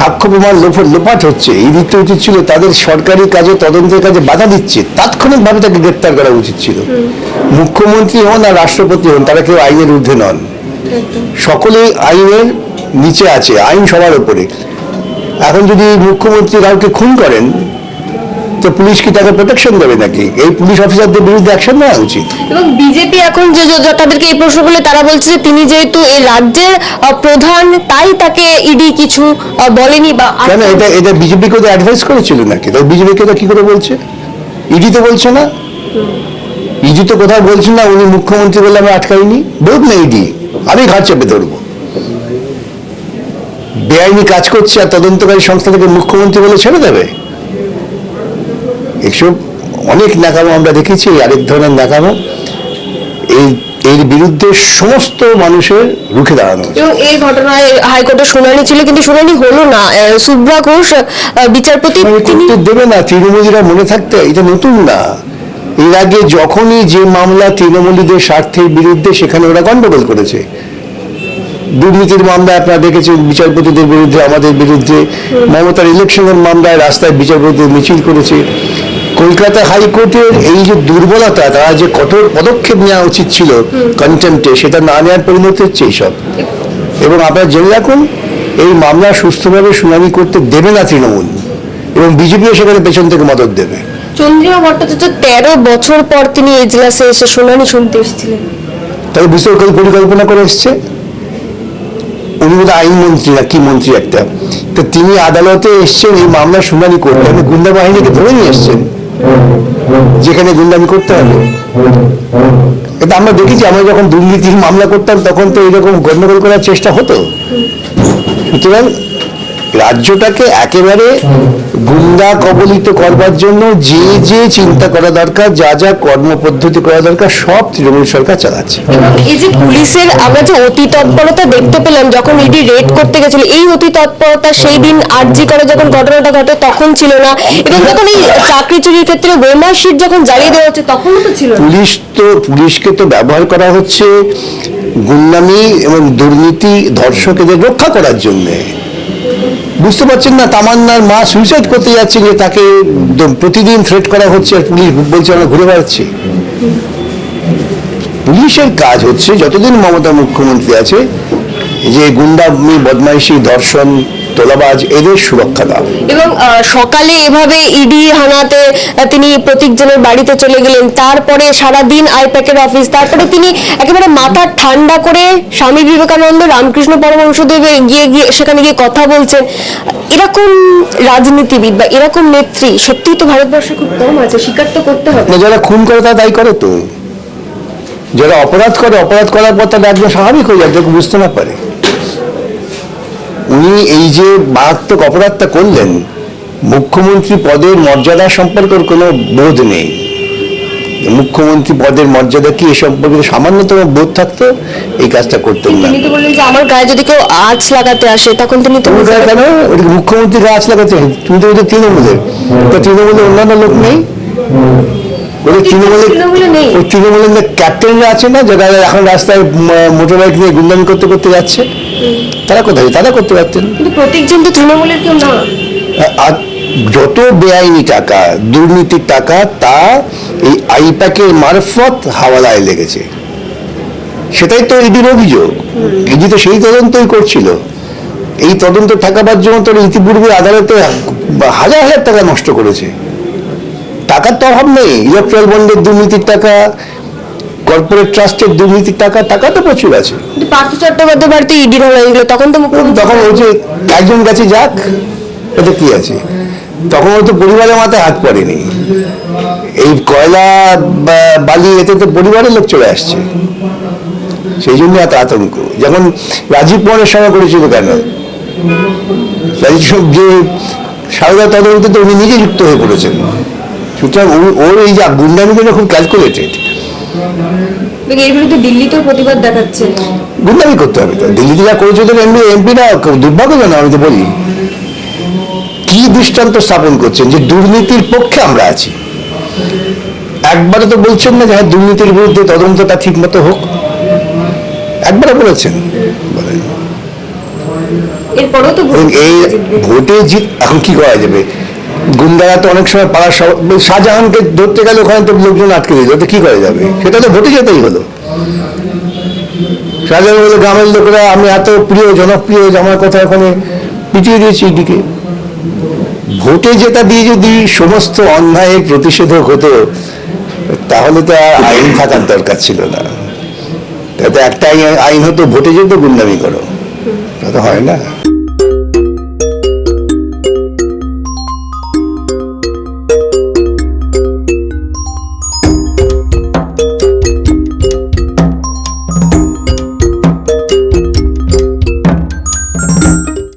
সাক্ষ্য প্রমাণ লোপাট হচ্ছে, এই দিকটা উচিত ছিল তাদের সরকারি কাজে তদন্তের কাজে বাধা দিচ্ছে, তাৎক্ষণিকভাবে তাকে গ্রেপ্তার করা উচিত ছিল। মুখ্যমন্ত্রী হন আর রাষ্ট্রপতি হন, তারা কেউ আইনের ঊর্ধ্বে নন, সকলেই আইনের নিচে আছে, আইন সবার উপরে। এখন যদি মুখ্যমন্ত্রী কাউকে খুন করেন তো পুলিশ কি তাকে প্রোটেকশন দেবে নাকি? এই পুলিশ অফিসারদের বিরুদ্ধে অ্যাকশন নেওয়া উচিত। এবং বিজেপি এখন যে তাদেরকে এই প্রশ্ন করলে তারা বলছে যে তিনি যেহেতু এই রাজ্যের প্রধান তাই তাকে ইডি কিছু বলেনি। বা কেন এটা বিজেপিকে তো অ্যাডভাইস করেছিল নাকি? তাই বিজেপিকে তো কি করে বলছে? ইডি তো বলছে না, ইডি তো কোথাও বলছে না উনি মুখ্যমন্ত্রী বলে আমি আটকাইনি। বলুক না ইডি, আমি ঘাট চেপে ধরবো। বেআইনি কাজ করছে আর তদন্তকারী সংস্থা থেকে মুখ্যমন্ত্রী বলে ছেড়ে দেবে? এসব অনেক নাকামো আমরা দেখেছি, আরেক ধরনের নাকামো। এর বিরুদ্ধে সমস্ত মানুষের রুখে দাঁড়ানো। এবং এই ঘটনায় হাইকোর্টে শুনানি ছিল, কিন্তু শুনানি হলো না। সুব্রা ঘোষ বিচারপতি তিনি দেবে না, তৃণমূলীরা মনে থাকতে, এটা নতুন না। এর আগে যখনই যে মামলা তৃণমূলীদের স্বার্থের বিরুদ্ধে, সেখানে ওরা গন্ডগোল করেছে। দুর্নীতির মামলা আপনারা দেখেছেন বিচারপতিদের বিরুদ্ধে, আমাদের বিরুদ্ধে। মমতার ইলেকশনের মামলায় রাস্তায় বিচারপতি মিছিল করেছে। কলকাতা হাইকোর্টের এই যে দুর্বলতা, তারা যে কঠোর পদক্ষেপ নেওয়া উচিত ছিল কন্টেম্পটে, সেটা না নেওয়ার পরিণতি হচ্ছে এইসব। এবং আপনারা জেনে রাখুন, এই মামলা সুস্থভাবে শুনানি করতে দেবে না তৃণমূল, এবং বিজেপিও সেখানে পেছন থেকে মদত দেবে। চন্দ্রিমা ভট্টাচার্য 13 বছর পর তিনি এজলাসে এসে শুনানি শুনতে এসেছিলেন। তাহলে বিশ্বকাল পরিকল্পনা করে এসছে। উনি বোধহয় আইনমন্ত্রী না কি মন্ত্রী একটা, তো তিনি আদালতে এসছেন এই মামলা শুনানি করতে, আমি গুন্ডা বাহিনীকে ধরে নিয়ে এসছেন যেখানে গুন্ডামি করতে হবে। এটা আমরা দেখেছি, আমরা যখন দুর্নীতির মামলা করতাম তখন তো এরকম গন্ডগোল করার চেষ্টা হতো। সুতরাং রাজ্যটাকে একেবারে গুন্ডা কবলিত করবার জন্য যে যে চিন্তা করা দরকার, যা যা কর্মপদ্ধতি করা দরকার, সব তৃণমূল সরকার চালাচ্ছে। এই যে পুলিশের আমরা যে অতি তৎপরতা দেখতে পেলাম যখন ইডি রেড করতে গেছিল, এই অতি তৎপরতা সেই দিন আরজি করে যখন ঘটনাটা ঘটে তখন ছিল না, এবং যখন এই চাকরি চুরির ক্ষেত্রে ওয়েমার শিট যখন জ্বালিয়ে দেওয়া হচ্ছে তখনও তো ছিল না। পুলিশকে তো ব্যবহার করা হচ্ছে গুন্ডামি এবং দুর্নীতি ধর্ষকদের রক্ষা করার জন্য। বুঝতে পারছেন না, তামান্নার মা সুইসাইড করতে যাচ্ছে যে তাকে প্রতিদিন থ্রেট করা হচ্ছে, আর পুলিশ বলছে আমরা ঘুরে বেড়াচ্ছি। পুলিশের কাজ হচ্ছে যতদিন মমতা মুখ্যমন্ত্রী আছে, যে গুন্ডামি, বদমাইশি, ধর্ষণ, তোলাবাজ, এদের সুরক্ষা দাও। এবং সকালে এভাবে ইডি হানাতে তিনি প্রতীকজনের বাড়িতে চলে গেলেন, তারপরে সারাদিন আইপ্যাকের অফিস, তারপরে তিনি একেবারে মাথা ঠান্ডা করে স্বামী বিবেকানন্দ, রামকৃষ্ণ পরমহংসদেব গিয়ে সেখানে গিয়ে কথা বলছেন। এরকম রাজনীতিবিদ বা এরকম নেত্রী সত্যিই তো ভারতবর্ষে খুব কম আছে, স্বীকার তো করতে হবে। যারা খুন করে তারা তাই করে, তো যারা অপরাধ করে, অপরাধ করার পর তারা একদম স্বাভাবিক হয়ে যায়, বুঝতে না পারে। উনি এই যে মারাত্মক অপরাধটা করলেন, মুখ্যমন্ত্রী পদের মর্যাদা সম্পর্কে কোনো বোধ নেই। মুখ্যমন্ত্রী পদের মর্যাদা কি এ সম্পর্কে সামান্যতম বোধ থাকতো, এই কাজটা করতেন না। তিনি তো বললেন যে আমার গায়ে যদি কেউ আঁচ লাগাতে আসে তখন তিনি তো কেন মুখ্যমন্ত্রী গায়ে আঁচ লাগাতে? তুমি তো ওদের তৃণমূলের, তো তৃণমূলের অন্যান্য লোক নেই? তৃণমূলের ক্যাপ্টেনরা আছে না, যারা এখন রাস্তায় মোটর বাইক নিয়ে গুন্ডামি করতে করতে যাচ্ছে, তারা কোথায়? তারা করতে পারতেন। প্রত্যেকজন তো তৃণমূলের কেউ না। আর যত বেআইনি টাকা, দুর্নীতির টাকা, তা এই আইপ্যাকের মারফত হাওয়ালায় লেগেছে। সেটাই তো ইডির অভিযোগ। ইডি তো সেই তদন্তই করছিল। এই তদন্ত ঠেকাবার জন্য তো ইতিপূর্বে আদালতে হাজার হাজার টাকা নষ্ট করেছে। টাকার তো অভাব নেই। ইলেকট্রাল বন্ডের দুর্নীতির টাকা, কর্পোরেট ট্রাস্টের দুর্নীতির টাকা, টাকা তো প্রচুর আছে। পার্থ চট্টোপাধ্যায় বাড়িতে ইডির হলো এগুলো, তখন তো তখন হচ্ছে একজন কাছে যাক, এটা কি আছে, তখন হয়তো পরিবারের মাথায় হাত পড়েনি। এই কয়লা বালি এতে তো পরিবারের লোক চলে আসছে, সেই জন্য এত আতঙ্ক। যেমন রাজীব কুমারের সময় করেছিল, কেন যে সারদা তদন্তে তো উনি নিজে যুক্ত হয়ে পড়েছেন। সুতরাং ওর এই যে গুন্ডামিগুলো খুব ক্যালকুলেটেড। এর বিরুদ্ধে দিল্লিতেও প্রতিবাদ দেখাচ্ছে। গুন্ডামি করতে হবে তো, দিল্লিতে যা করেছে তো এমপিরা দুর্ভাগ্যজনক। আমি তো বলি, কি দৃষ্টান্ত স্থাপন করছেন যে দুর্নীতির পক্ষে আমরা আছি। একবারও তো বলছেন না যে হ্যাঁ দুর্নীতির বিরুদ্ধে তদন্তটা ঠিক মতো হোক, একবারও বলেছেন? বলেন। এরপরেও তো ভোট এই জিতবে। ভোটে জিত এখন কি করা যাবে? গুন্ডারা তো অনেক সময় পাড়ার শাহজাহানকে ধরতে গেলে ওখানে তো লোকজন আটকে দিল, তো কি করা যাবে? সেটা তো ভোটে যেতেই হলো। শাহজাহান বলে গ্রামের লোকেরা আমি এত প্রিয় জনপ্রিয় যে আমার কথা ওখানে পিটিয়ে দিয়েছি ইডিকে। ভোটে জেতা দিয়ে যদি সমস্ত অন্যায়ের প্রতিষেধক হতো তাহলে তো আর আইন থাকার দরকার ছিল না। তাতে একটা আইন হতো ভোটে যেত গুন্ডামি করো, তা তো হয় না।